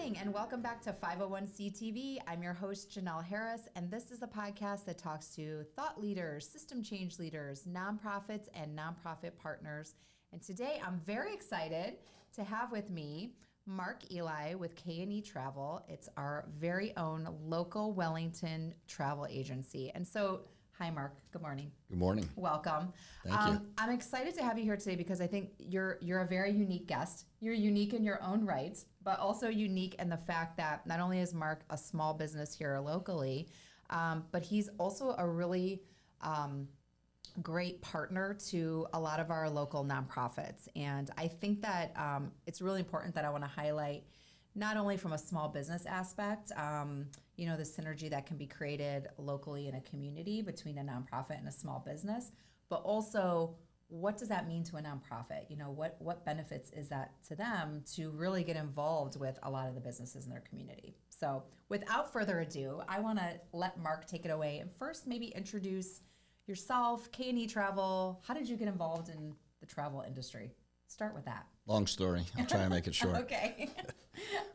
morning and welcome back to 501c TV. I'm your host, Janelle Harris, and this is a podcast that talks to thought leaders, system change leaders, nonprofits, and nonprofit partners. And today I'm very excited to have with me Mark Elie with K&E Travel. It's our very own local Wellington travel agency. And so, hi, Mark. Good morning. Good morning. Welcome. Thank you. I'm excited to have you here today because I think you're a very unique guest. You're unique in your own right, but also unique in the fact that not only is Mark a small business here locally, but he's also a really great partner to a lot of our local nonprofits. And I think that it's really important that I want to highlight not only from a small business aspect, the synergy that can be created locally in a community between a nonprofit and a small business, but also what does that mean to a nonprofit? What benefits is that to them to really get involved with a lot of the businesses in their community? So without further ado, I want to let Mark take it away and first maybe introduce yourself, K&E Travel. How did you get involved in the travel industry? Start with that. Long story. I'll try and make it short. Okay.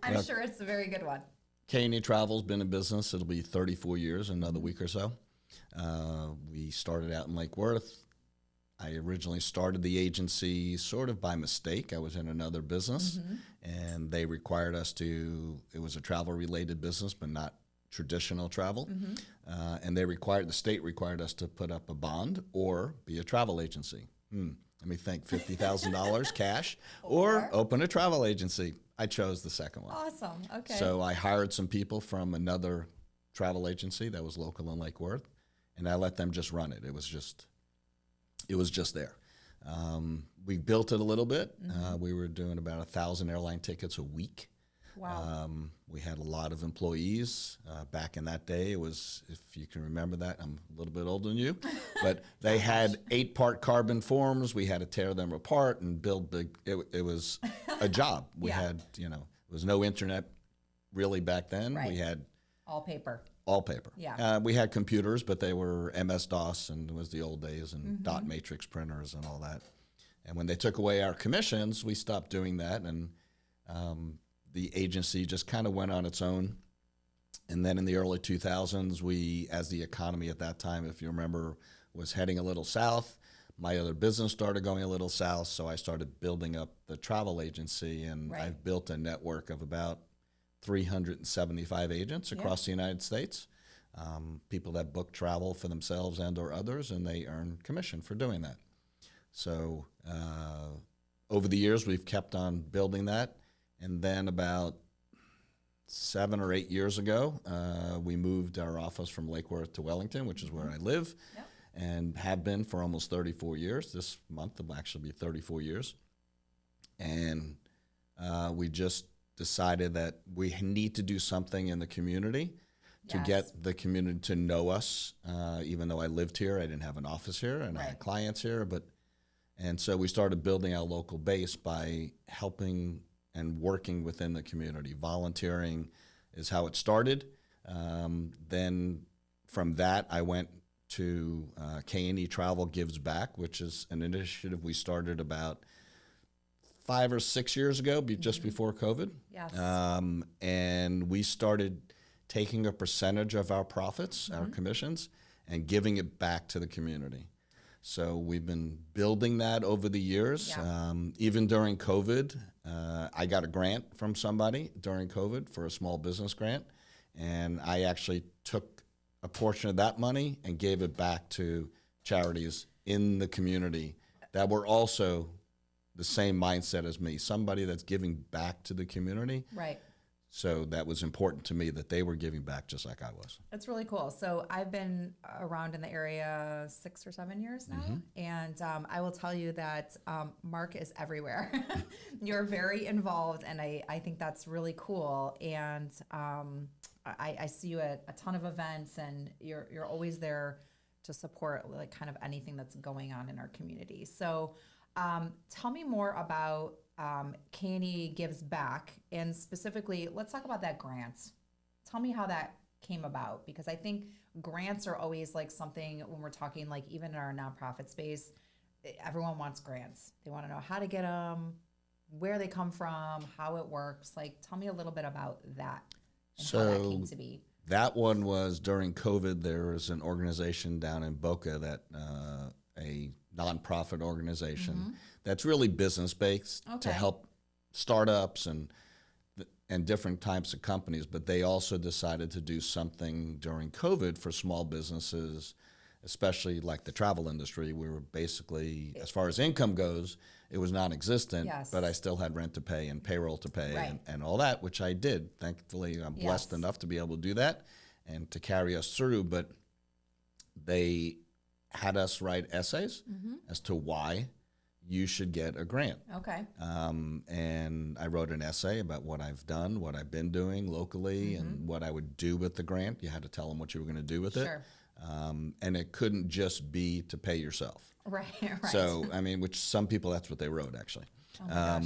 I'm sure it's a very good one. K&E Travel's been in business. It'll be 34 years in another week or so. We started out in Lake Worth. I originally started the agency sort of by mistake. I was in another business, and they required us to, it was a travel-related business, but not traditional travel. And the state required us to put up a bond or be a travel agency. Let me think, $50,000 cash or open a travel agency. I chose the second one. Awesome. Okay. So I hired some people from another travel agency that was local in Lake Worth, and I let them just run it. It was just there. We built it a little bit. We were doing about 1,000 airline tickets a week. Wow. We had a lot of employees. Back in that day, it was, if you can remember that, I'm a little bit older than you, but they had 8-part carbon forms. We had to tear them apart and build big. It was a job. We had, there was no internet really back then. Right. We had all paper. All paper. Yeah. We had computers, but they were MS-DOS, and it was the old days, and dot matrix printers and all that. And when they took away our commissions, we stopped doing that, and the agency just kind of went on its own. And then in the early 2000s, as the economy at that time, if you remember, was heading a little south, my other business started going a little south, so I started building up the travel agency, and I've built a network of about 375 agents across the United States, people that book travel for themselves and or others, and they earn commission for doing that. So over the years, we've kept on building that. And then about 7 or 8 years ago, we moved our office from Lake Worth to Wellington, which is where I live, and have been for almost 34 years. This month will actually be 34 years. And we just decided that we need to do something in the community to get the community to know us. Even though I lived here, I didn't have an office here, and I had clients here. And so we started building our local base by helping and working within the community. Volunteering is how it started. Then from that, I went to K&E Gives Back, which is an initiative we started about 5 or 6 years ago, just before COVID. Yes. And we started taking a percentage of our profits, our commissions, and giving it back to the community. So we've been building that over the years. Even during COVID, I got a grant from somebody during COVID for a small business grant, and I actually took a portion of that money and gave it back to charities in the community that were also the same mindset as me, somebody that's giving back to the community. Right. So that was important to me that they were giving back just like I was. That's really cool. So I've been around in the area 6 or 7 years now, and I will tell you that Mark is everywhere. You're very involved, and I think that's really cool. And I see you at a ton of events, and you're always there to support like kind of anything that's going on in our community. So tell me more about K&E Gives Back, and specifically, let's talk about that grant. Tell me how that came about, because I think grants are always like something when we're talking, like even in our nonprofit space, everyone wants grants. They want to know how to get them, where they come from, how it works. Like, tell me a little bit about that and how that came to be. That one was during COVID. There was an organization down in Boca that a nonprofit organization that's really business based to help startups and different types of companies. But they also decided to do something during COVID for small businesses, especially like the travel industry. We were basically, as far as income goes, it was non-existent, but I still had rent to pay and payroll to pay and all that, which I did. Thankfully, I'm blessed enough to be able to do that and to carry us through. But they had us write essays as to why you should get a grant. Okay. And I wrote an essay about what I've done, what I've been doing locally, and what I would do with the grant. You had to tell them what you were going to do with it. And it couldn't just be to pay yourself. Right. So, I mean, which some people, that's what they wrote, actually. Oh my gosh.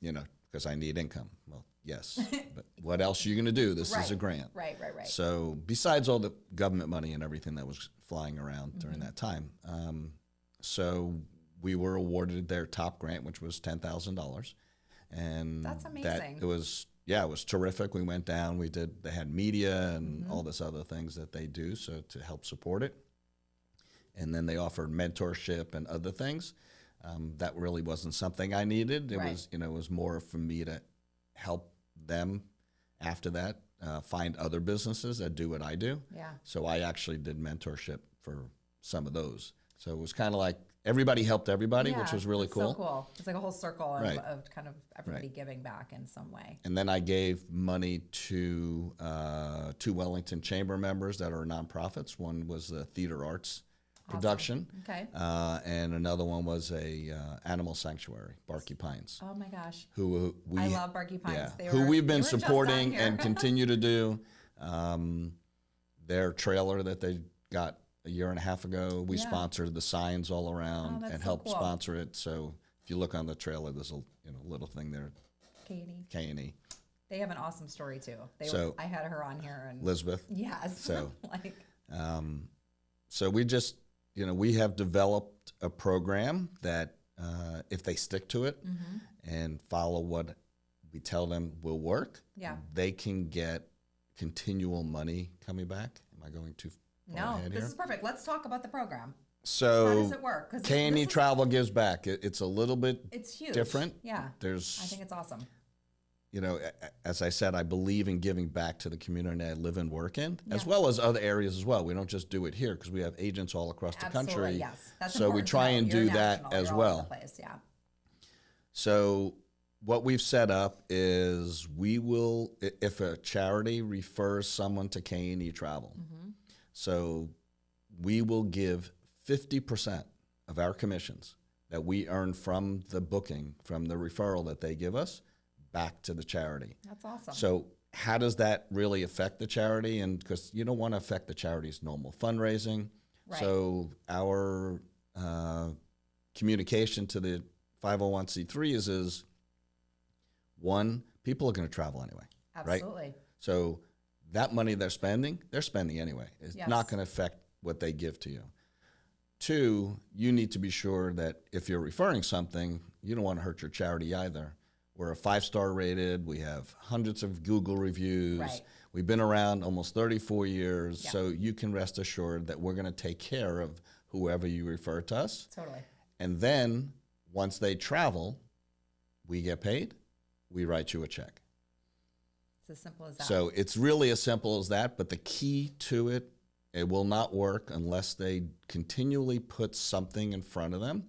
You know, because I need income. Well, yes. But what else are you going to do? This is a grant. Right. So besides all the government money and everything that was flying around during that time, so we were awarded their top grant, which was $10,000. And that's amazing. It was terrific. We went down, they had media and all this other things that they do, so to help support it. And then they offered mentorship and other things. That really wasn't something I needed. It was, it was more for me to help them after that find other businesses that do what I do. Yeah. So I actually did mentorship for some of those. So it was kind of like everybody helped everybody, which was really cool. So cool. It's like a whole circle of kind of everybody giving back in some way. And then I gave money to two Wellington Chamber members that are nonprofits. One was the theater arts production. Okay. And another one was a animal sanctuary, Barky Pines. Oh my gosh. I love Barky Pines. Yeah, who we've been supporting and continue to do. Their trailer that they got a year and a half ago, we sponsored the signs all around and helped sponsor it. So if you look on the trailer, there's a little thing there. K&E. They have an awesome story too. I had her on here and Elizabeth. Yes. So so we just we have developed a program that if they stick to it and follow what we tell them will work, they can get continual money coming back. Am I going too far ahead here? This is perfect. Let's talk about the program. So how does it work? K&E Travel Gives Back. It's a little bit huge. Different. Yeah. I think it's awesome. As I said, I believe in giving back to the community I live and work in, as well as other areas as well. We don't just do it here because we have agents all across the country. Yes. That's so we try and do that as well. All over the place. Yeah. So what we've set up is we will, if a charity refers someone to K&E Travel, so we will give 50% of our commissions that we earn from the booking, from the referral that they give us, back to the charity. That's awesome. So how does that really affect the charity? And because you don't want to affect the charity's normal fundraising. Right. So our communication to the 501c3s is, one, people are going to travel anyway. Absolutely. Right? So that money they're spending anyway. It's not going to affect what they give to you. Two, you need to be sure that if you're referring something, you don't want to hurt your charity either. We're a 5-star rated. We have hundreds of Google reviews. Right. We've been around almost 34 years. Yeah. So you can rest assured that we're going to take care of whoever you refer to us. Totally. And then once they travel, we get paid. We write you a check. It's as simple as that. So it's really as simple as that. But the key to it, it will not work unless they continually put something in front of them.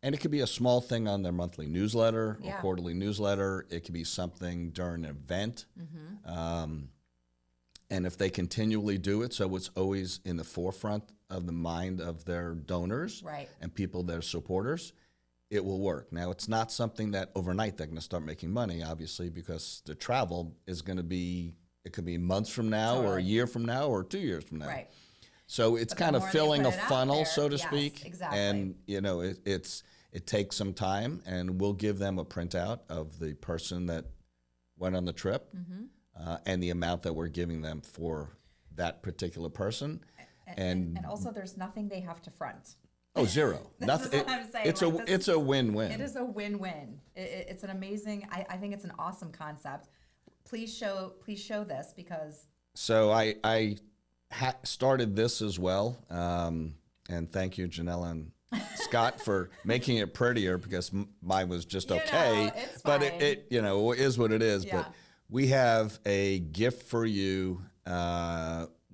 And it could be a small thing on their monthly newsletter or quarterly newsletter. It could be something during an event. And if they continually do it, so it's always in the forefront of the mind of their donors and people, their supporters, it will work. Now, it's not something that overnight they're going to start making money, obviously, because the travel is going to be, it could be months from now or a year from now or 2 years from now. Right. So it's kind of filling a funnel, so to speak. Exactly. And, it takes some time, and we'll give them a printout of the person that went on the trip and the amount that we're giving them for that particular person. And also, there's nothing they have to front. Oh, zero. This Nothing. is what I'm saying. It's Like, it's a win-win. it is a win-win. It's an amazing. I think it's an awesome concept. Please show this because. So I started this as well, and thank you, Janelle and Scott, for making it prettier, because mine was just okay. It's but fine. it is what it is. Yeah. But we have a gift for you.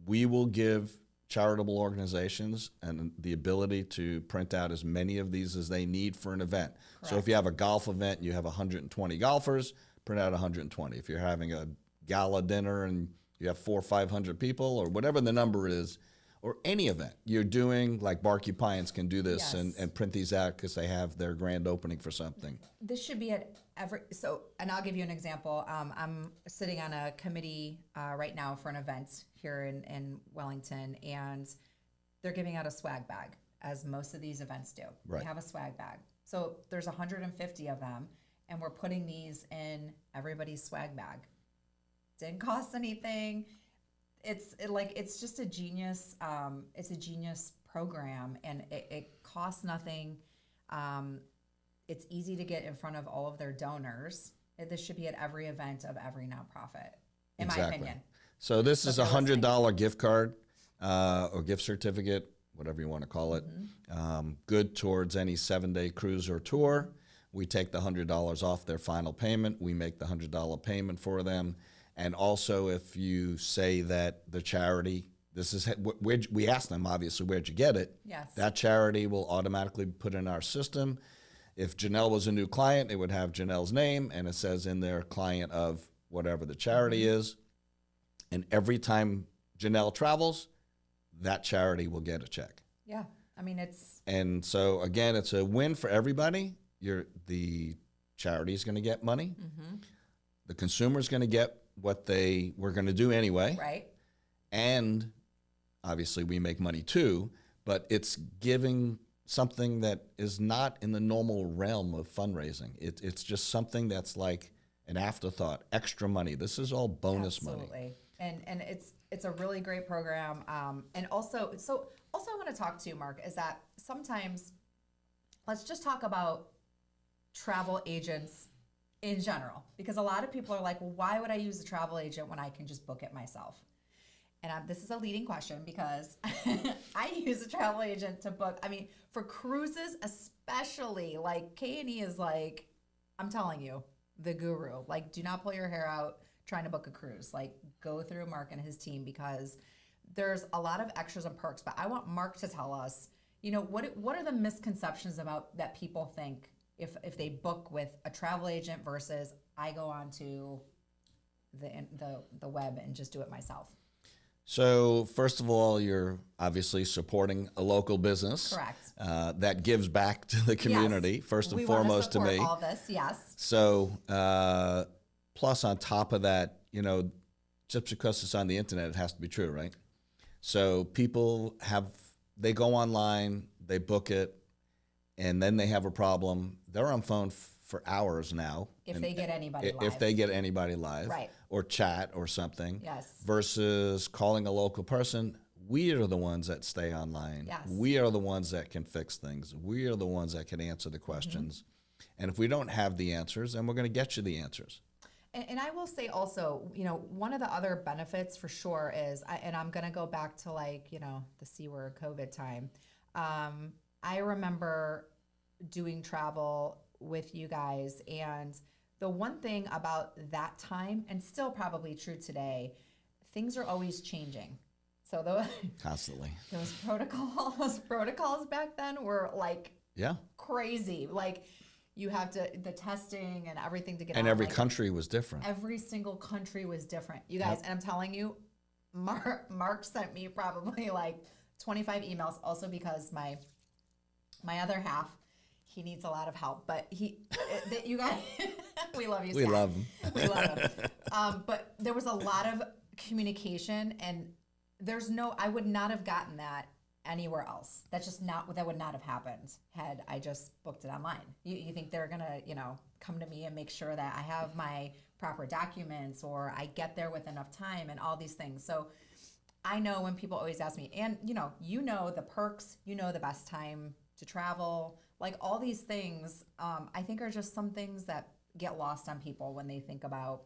We will give charitable organizations and the ability to print out as many of these as they need for an event. Correct. So if you have a golf event, you have 120 golfers, print out 120. If you're having a gala dinner and you have 400 or 500 people, or whatever the number is, or any event you're doing, like Barky Pines can do this. Yes. and print these out because they have their grand opening for something. This should be at every, and I'll give you an example. I'm sitting on a committee right now for an event here in Wellington, and they're giving out a swag bag, as most of these events do. Right. They have a swag bag. So there's 150 of them, and we're putting these in everybody's swag bag. Didn't cost anything. It's just a genius. It's a genius program, and it costs nothing. It's easy to get in front of all of their donors. This should be at every event of every nonprofit, in my opinion. So this is a $100 gift card or gift certificate, whatever you want to call it, good towards any 7-day cruise or tour. We take the $100 off their final payment. We make the $100 payment for them. And also, if you say that the charity, this is we ask them, obviously, where'd you get it? Yes. That charity will automatically put in our system. If Janelle was a new client, it would have Janelle's name, and it says in there, client of whatever the charity is. And every time Janelle travels, that charity will get a check. Yeah, I mean, it's... And so, again, it's a win for everybody. The charity's going to get money. Mm-hmm. The consumer's going to get what they were going to do anyway. Right. And obviously we make money too, but it's giving something that is not in the normal realm of fundraising. It's just something that's like an afterthought, extra money. This is all bonus money. Absolutely. And it's a really great program. And also I want to talk to you, Mark, is that sometimes, let's just talk about travel agents in general, because a lot of people are like, well, why would I use a travel agent when I can just book it myself? And this is a leading question, because I use a travel agent to book. I mean, for cruises especially, like K&E is like, I'm telling you, the guru. Like, do not pull your hair out trying to book a cruise. Like, go through Mark and his team, because there's a lot of extras and perks. But I want Mark to tell us, what are the misconceptions about that people think if they book with a travel agent versus I go onto the web and just do it myself? So first of all, you're obviously supporting a local business. Correct. That gives back to the community, yes. first and we foremost to me. All this, yes. So plus on top of that, just because it's on the internet, it has to be true, right? So people they go online, they book it, and then they have a problem. They're on phone for hours now. If they get anybody live. If they get anybody live. Right. Or chat or something. Yes. Versus calling a local person. We are the ones that stay online. Yes. We are the ones that can fix things. We are the ones that can answer the questions. Mm-hmm. And if we don't have the answers, then we're going to get you the answers. And I will say also, one of the other benefits for sure is, and I'm going to go back to the C word, COVID time. I remember doing travel with you guys, and the one thing about that time, and still probably true today, things are always changing. So constantly those protocols back then were like crazy. Like you have the testing and everything to get and out. Every country was different. Every single country was different, you guys. And I'm telling you, Mark sent me probably like 25 emails, also because my other half, he needs a lot of help, but you guys, we love you, Scott. We love him. We love him. But there was a lot of communication, and I would not have gotten that anywhere else. That would not have happened had I just booked it online. You think they're gonna, come to me and make sure that I have my proper documents, or I get there with enough time, and all these things. So I know when people always ask me, and the perks, the best time to travel, like all these things, I think are just some things that get lost on people when they think about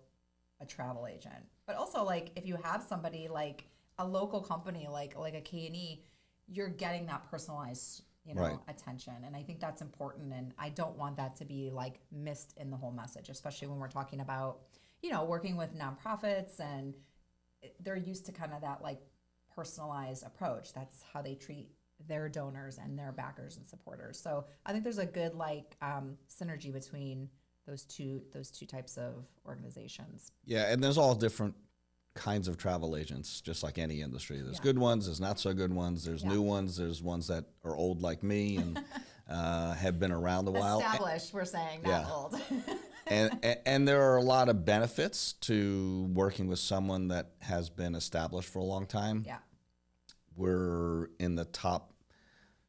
a travel agent. But also, like, if you have somebody like a local company like a K&E, you're getting that personalized, Right. attention. And I think that's important. And I don't want that to be like missed in the whole message, especially when we're talking about, working with nonprofits, and they're used to kind of that like personalized approach. That's how they treat their donors and their backers and supporters. So I think there's a good like synergy between those two types of organizations. Yeah, and there's all different kinds of travel agents, just like any industry. There's good ones, there's not so good ones, there's new ones, there's ones that are old like me and have been around a while. Established, we're saying, not old. and there are a lot of benefits to working with someone that has been established for a long time. Yeah. We're in the top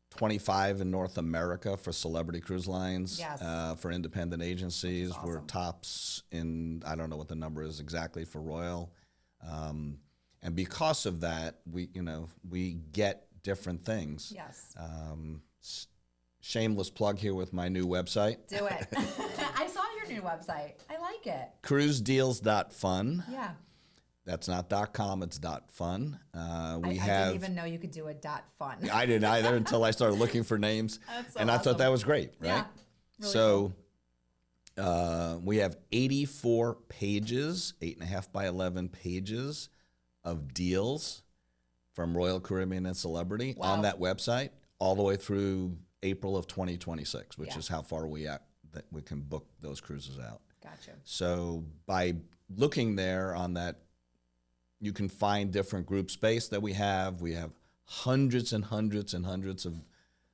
25 in North America for celebrity cruise lines. Yes. For independent agencies. Awesome. We're tops in, I don't know what the number is exactly for Royal. And because of that, we get different things. Yes. Shameless plug here with my new website. Do it. I saw your new website. I like it. Cruisedeals.fun. Yeah. That's not .com, it's .fun. I didn't even know you could do a .fun. I didn't either until I started looking for names. That's so and I thought that was great, right? Yeah, really so we have 84 pages, 8.5 by 11 pages of deals from Royal Caribbean and Celebrity on that website all the way through April of 2026, which is how far that we can book those cruises out. Gotcha. So by looking there on that, you can find different group space that we have. We have hundreds and hundreds and hundreds of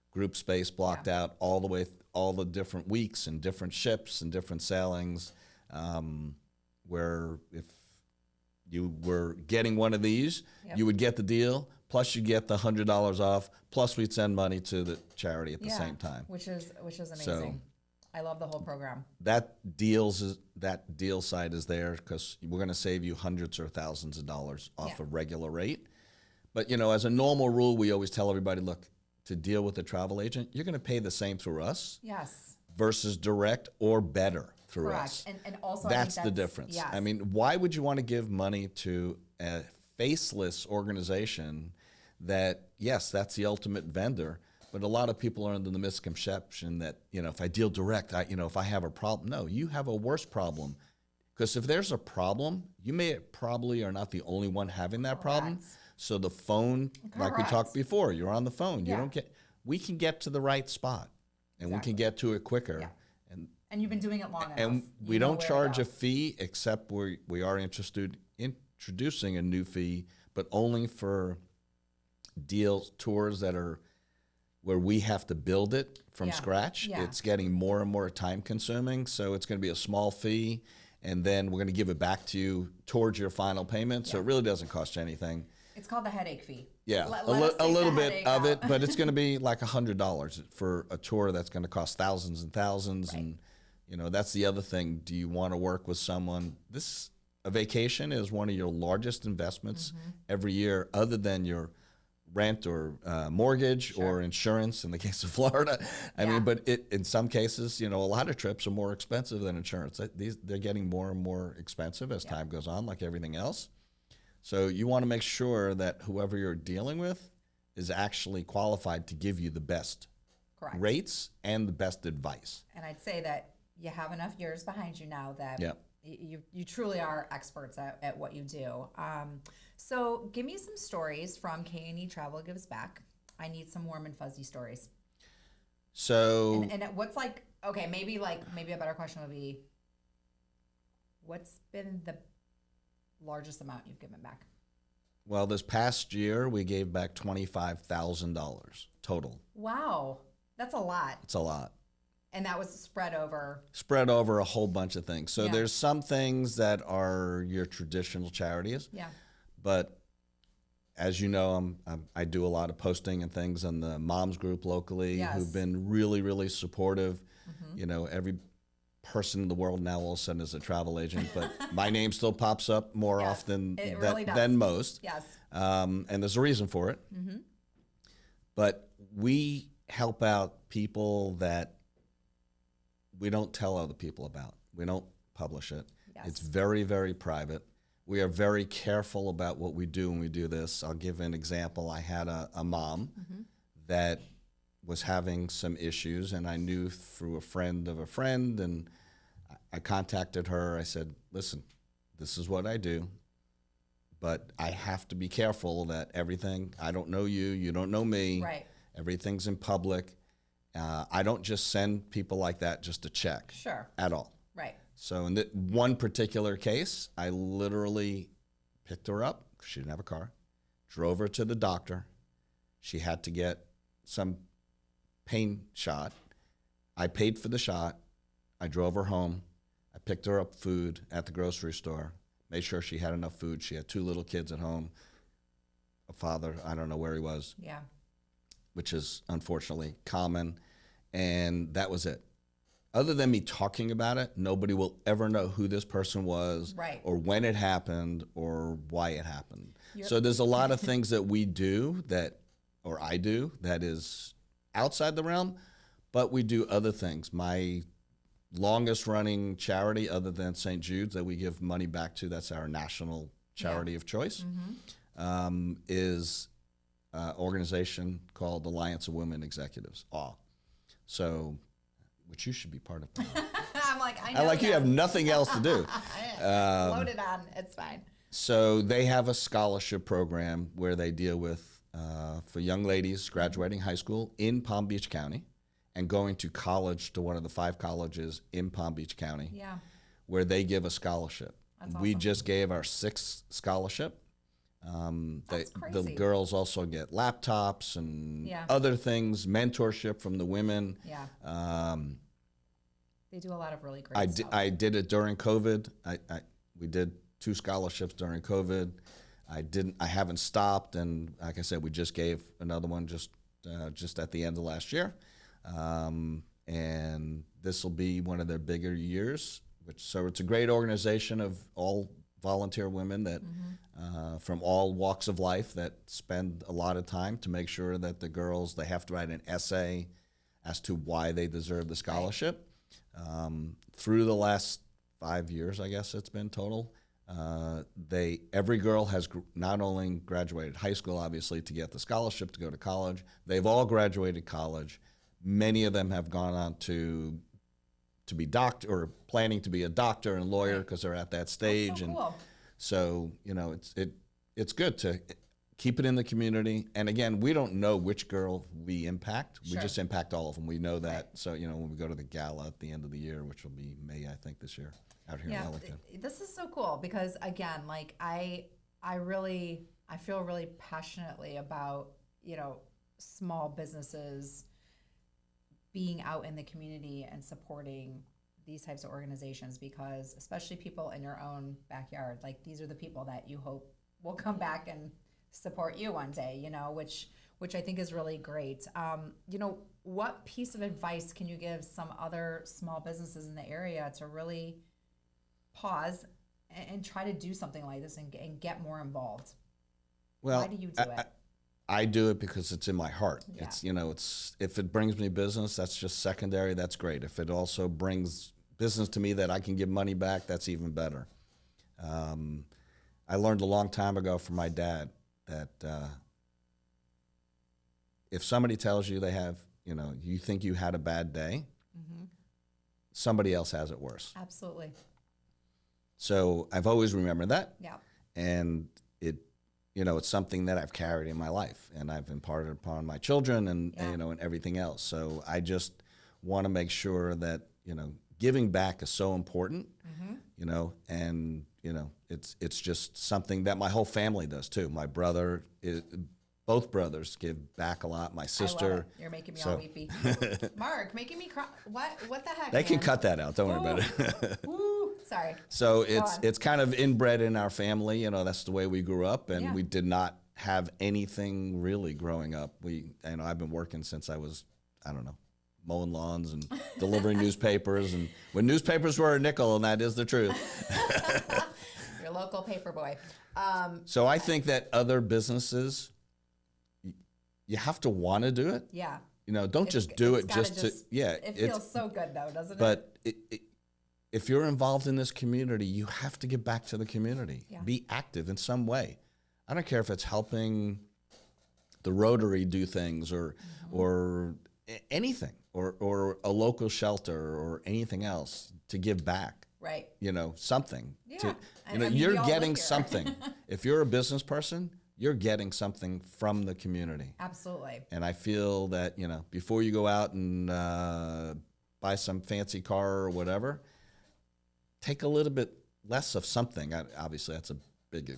group space blocked out all the way, all the different weeks and different ships and different sailings, where if you were getting one of these, you would get the deal, plus you get the $100 off, plus we'd send money to the charity at the same time. Which is amazing. So, I love the whole program. that deal site is there because we're going to save you hundreds or thousands of dollars off a regular rate. But as a normal rule, we always tell everybody, look, to deal with a travel agent, you're going to pay the same through us. Yes. Versus direct or better through us. And also that's the difference. Yes. I mean, why would you want to give money to a faceless organization that, yes, that's the ultimate vendor, but a lot of people are under the misconception that, if I deal direct, if I have a problem. No, you have a worse problem. Because if there's a problem, you may probably are not the only one having that problem. So the phone, like we talked before, you're on the phone. You don't we can get to the right spot and we can get to it quicker. Yeah. And you've been doing it long enough. And we don't charge a fee, except we are introducing a new fee, but only for tours that are where we have to build it from scratch. Yeah. It's getting more and more time consuming, so it's going to be a small fee, and then we're going to give it back to you towards your final payment, so it really doesn't cost you anything. It's called the headache fee. Yeah, a little bit of it, but it's going to be like $100 for a tour that's going to cost thousands and thousands, and that's the other thing. Do you want to work with someone? A vacation is one of your largest investments every year, other than your rent or mortgage or insurance in the case of Florida. I mean, but in some cases, a lot of trips are more expensive than insurance. They're getting more and more expensive as time goes on, like everything else. So you want to make sure that whoever you're dealing with is actually qualified to give you the best rates and the best advice. And I'd say that you have enough years behind you now that you truly are experts at what you do. So give me some stories from K&E Travel Gives Back. I need some warm and fuzzy stories. So and what's like, okay, maybe a better question would be, what's been the largest amount you've given back? Well, this past year we gave back $25,000 total. Wow, that's a lot. It's a lot. And that was spread over a whole bunch of things. So there's some things that are your traditional charities. Yeah. But as you know, I do a lot of posting and things in the moms group locally who've been really, really supportive. Every person in the world now all of a sudden is a travel agent, but my name still pops up more often than most. Yes. And there's a reason for it. But we help out people that we don't tell other people about. We don't publish it. Yes. It's very, very private. We are very careful about what we do when we do this. I'll give an example. I had a mom that was having some issues, and I knew through a friend of a friend, and I contacted her. I said, listen, this is what I do, but I have to be careful that everything, I don't know you, you don't know me. Right. Everything's in public. I don't just send people like that just a check. Sure. At all. Right. So in that one particular case, I literally picked her up because she didn't have a car, drove her to the doctor. She had to get some pain shot. I paid for the shot. I drove her home. I picked her up food at the grocery store, made sure she had enough food. She had 2 little kids at home. A father, I don't know where he was. Yeah. Which is unfortunately common. And that was it. Other than me talking about it, nobody will ever know who this person was, right, or when it happened, or why it happened. So there's a lot of things that we do that, or I do, that is outside the realm, but we do other things. My longest running charity, other than St. Jude's, that we give money back to, that's our national charity of choice, is an organization called Alliance of Women Executives, AW. So, which you should be part of. I'm like, I know. I like you have nothing else to do. Loaded on, it's fine. So they have a scholarship program where they deal with, for young ladies graduating high school in Palm Beach County and going to college, to one of the 5 colleges in Palm Beach County, Yeah. where they give a scholarship. That's We awesome. just gave our 6th scholarship. That's The crazy. girls also get laptops and Yeah. other things, mentorship from the women. Yeah. Um, They do a lot of really great stuff. I did it during COVID. We did 2 scholarships during COVID. I haven't stopped, and like I said, we just gave another one just at the end of last year, and this will be one of their bigger years. So it's a great organization of all volunteer women that from all walks of life that spend a lot of time to make sure that the girls, they have to write an essay as to why they deserve the scholarship. Through the last 5 years, I guess it's been total, every girl has not only graduated high school, obviously, to get the scholarship to go to college. They've all graduated college. Many of them have gone on to be or planning to be a doctor and lawyer because they're at that stage. That's so cool. So, you know, it's good to keep it in the community. And again, we don't know which girl we impact. We just impact all of them. We know that. Right. So, you know, when we go to the gala at the end of the year, which will be May, I think, this year, out here in Ellington. This is so cool because, again, like I feel really passionately about, you know, small businesses being out in the community and supporting these types of organizations, because especially people in your own backyard, like these are the people that you hope will come back and support you one day, you know, which I think is really great. You know, what piece of advice can you give some other small businesses in the area to really pause and try to do something like this and get more involved? Well, why do you do it? I do it because it's in my heart. Yeah. It's, you know, if it brings me business, that's just secondary. That's great. If it also brings business to me that I can give money back, that's even better. I learned a long time ago from my dad that if somebody tells you they have, you know, you think you had a bad day, somebody else has it worse. Absolutely. So I've always remembered that. Yeah. And you know, it's something that I've carried in my life, and I've imparted upon my children and you know, and everything else. So I just want to make sure that, you know, giving back is so important, you know, and, you know, it's just something that my whole family does too. My brother, both brothers give back a lot. My sister. I love it. You're making me all weepy. Mark, making me cry. What the heck? They can cut that out. Don't worry about it. Woo. Sorry. So it's kind of inbred in our family. You know, that's the way we grew up, and we did not have anything really growing up. You know, I've been working since I was, I don't know, mowing lawns and delivering newspapers, and when newspapers were a nickel, and that is the truth. Your local paper boy. So I think that other businesses, you have to want to do it. Yeah. don't just do it gotta just to, yeah. It feels so good though, doesn't it? But if you're involved in this community, you have to give back to the community. Yeah. Be active in some way. I don't care if it's helping the Rotary do things or anything, or a local shelter or anything else to give back. Right. Something. Yeah. You're getting something. If you're a business person, you're getting something from the community. Absolutely. And I feel that, before you go out and buy some fancy car or whatever, take a little bit less of something. Obviously, that's a big,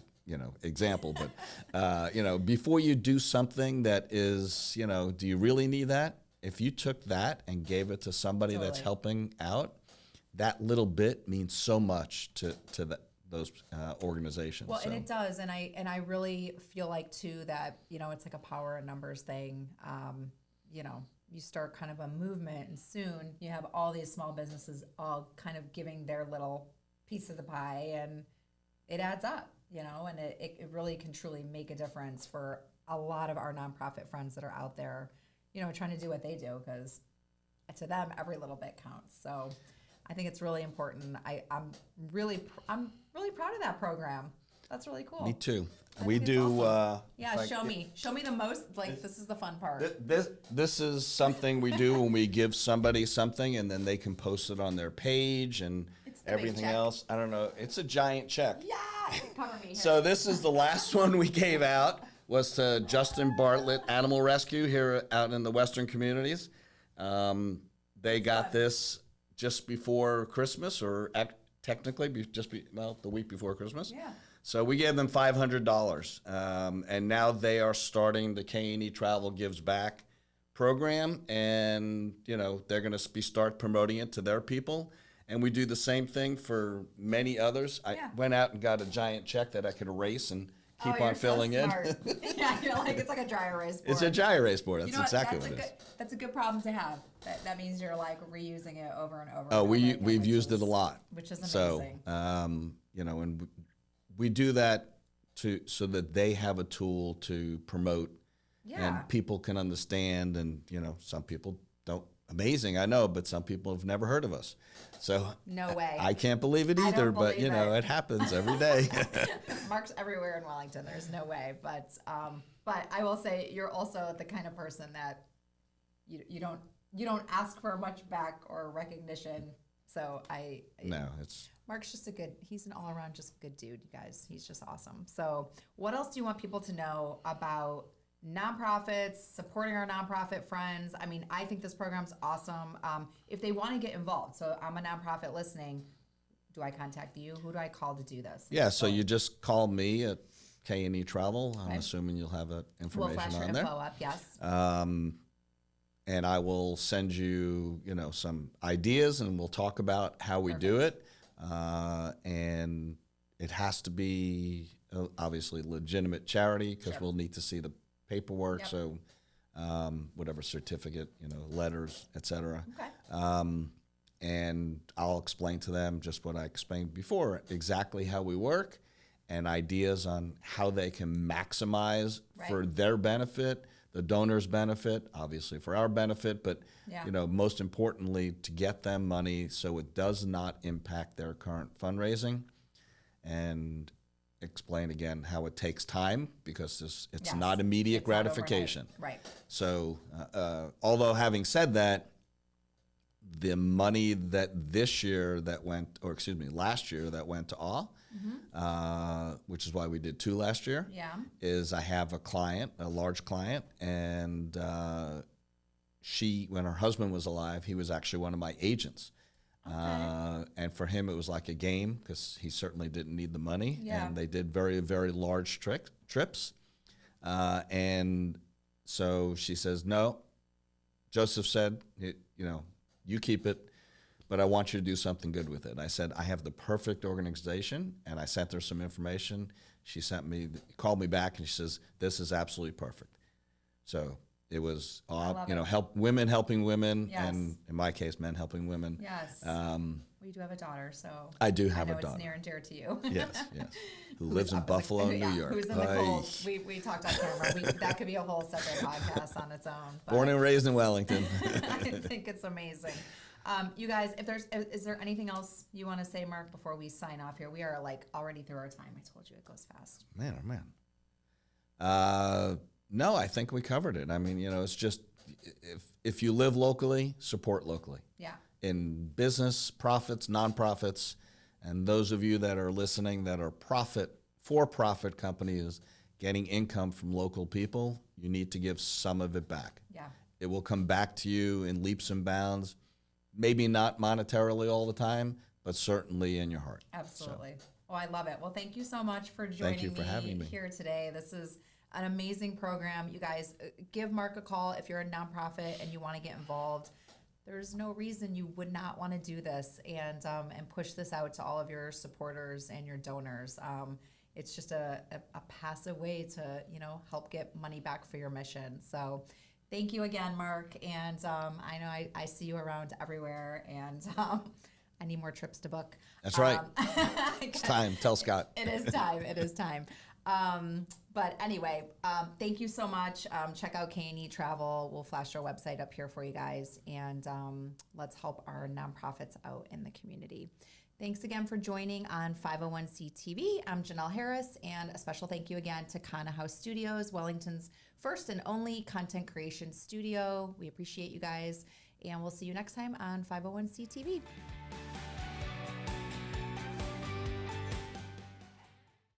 example. But, before you do something that is, do you really need that? If you took that and gave it to somebody that's helping out, that little bit means so much to those organizations. Well, and it does, and I really feel like too that it's like a power in numbers thing. You start kind of a movement, and soon you have all these small businesses all kind of giving their little piece of the pie, and it adds up. And it really can truly make a difference for a lot of our nonprofit friends that are out there, trying to do what they do, because to them every little bit counts. So I think it's really important. I'm really proud of that program. That's really cool. Me too. We do. Awesome. Show me the most. This is the fun part. This is something we do when we give somebody something, and then they can post it on their page and everything else. I don't know. It's a giant check. Yeah, cover me here. So this is the last one we gave out. Was to Justin Bartlett Animal Rescue here out in the Western communities. They got this just before Christmas, or technically the week before Christmas. Yeah. So we gave them $500, and now they are starting the K&E Gives Back program, and they're going to start promoting it to their people. And we do the same thing for many others. I went out and got a giant check that I could erase and keep on filling in. Yeah, you're like, it's like a dry erase board. It's a dry erase board. That's exactly what it is. That's a good problem to have. That means you're like reusing it over and over. Oh, we've used it a lot. Which is amazing. So, and we do that so that they have a tool to promote, and people can understand. And some people don't. Amazing, I know, but some people have never heard of us. So no way. I can't believe it either, but it happens every day. Mark's everywhere in Wellington. There's no way, but I will say you're also the kind of person that you don't ask for much back or recognition. So Mark's just he's an all around just good dude, you guys. He's just awesome. So what else do you want people to know about nonprofits, supporting our nonprofit friends? I mean, I think this program's awesome. If they want to get involved, so I'm a nonprofit listening, do I contact you? Who do I call to do this? Yeah, so you just call me at K&E Travel. I'm assuming you'll have that information on there. We'll flash your info up, yes. And I will send you, some ideas, and we'll talk about how we do it. And it has to be obviously legitimate charity, because we'll need to see the paperwork. Yep. So whatever certificate, letters, etc. Okay. And I'll explain to them just what I explained before, exactly how we work, and ideas on how they can maximize for their benefit, the donors' benefit, obviously for our benefit, but most importantly, to get them money so it does not impact their current fundraising. And explain again how it takes time, because it's not immediate gratification. Right. So, although having said that, the money that last year that went to all, which is why we did 2 last year, is I have a large client, and when her husband was alive, he was actually one of my agents. Okay. And for him, it was like a game, because he certainly didn't need the money. Yeah. And they did very, very large trips. And so she says, no, Joseph said, you keep it, but I want you to do something good with it. I said, I have the perfect organization, and I sent her some information. She called me back, and she says, this is absolutely perfect. So It was, love you know, it. helping women, Yes. and in my case, men helping women. Yes. We do have a daughter, so I do have know a daughter. it's near and dear to you. Yes, yes. Who Who's lives in up Buffalo, New yeah, York. Who's in the cold. We talked on camera. That could be a whole separate podcast on its own. But Born and raised in Wellington. I think it's amazing. You guys, is there anything else you want to say, Mark, before we sign off here? We are like already through our time. I told you it goes fast. Man, oh man. No, I think we covered it. I mean, you know, it's just if you live locally, support locally. Yeah. In business, profits, nonprofits, and those of you that are listening that are for-profit companies getting income from local people, you need to give some of it back. Yeah. It will come back to you in leaps and bounds, maybe not monetarily all the time, but certainly in your heart. Absolutely. Oh, I love it. Well, thank you so much for joining having me here today. This is an amazing program. You guys, give Mark a call if you're a nonprofit and you want to get involved. There's no reason you would not want to do this and push this out to all of your supporters and your donors. It's just a passive way to, you know, help get money back for your mission. So thank you again, Mark. And I know I see you around everywhere, and I need more trips to book. That's right. It's time. Tell Scott. It is time. It is time. But anyway, thank you so much. Check out K&E Travel. We'll flash our website up here for you guys, and let's help our nonprofits out in the community. Thanks again for joining on 501c TV. I'm Janelle Harris, and a special thank you again to Kana House Studios, Wellington's first and only content creation studio. We appreciate you guys, and we'll see you next time on 501c TV.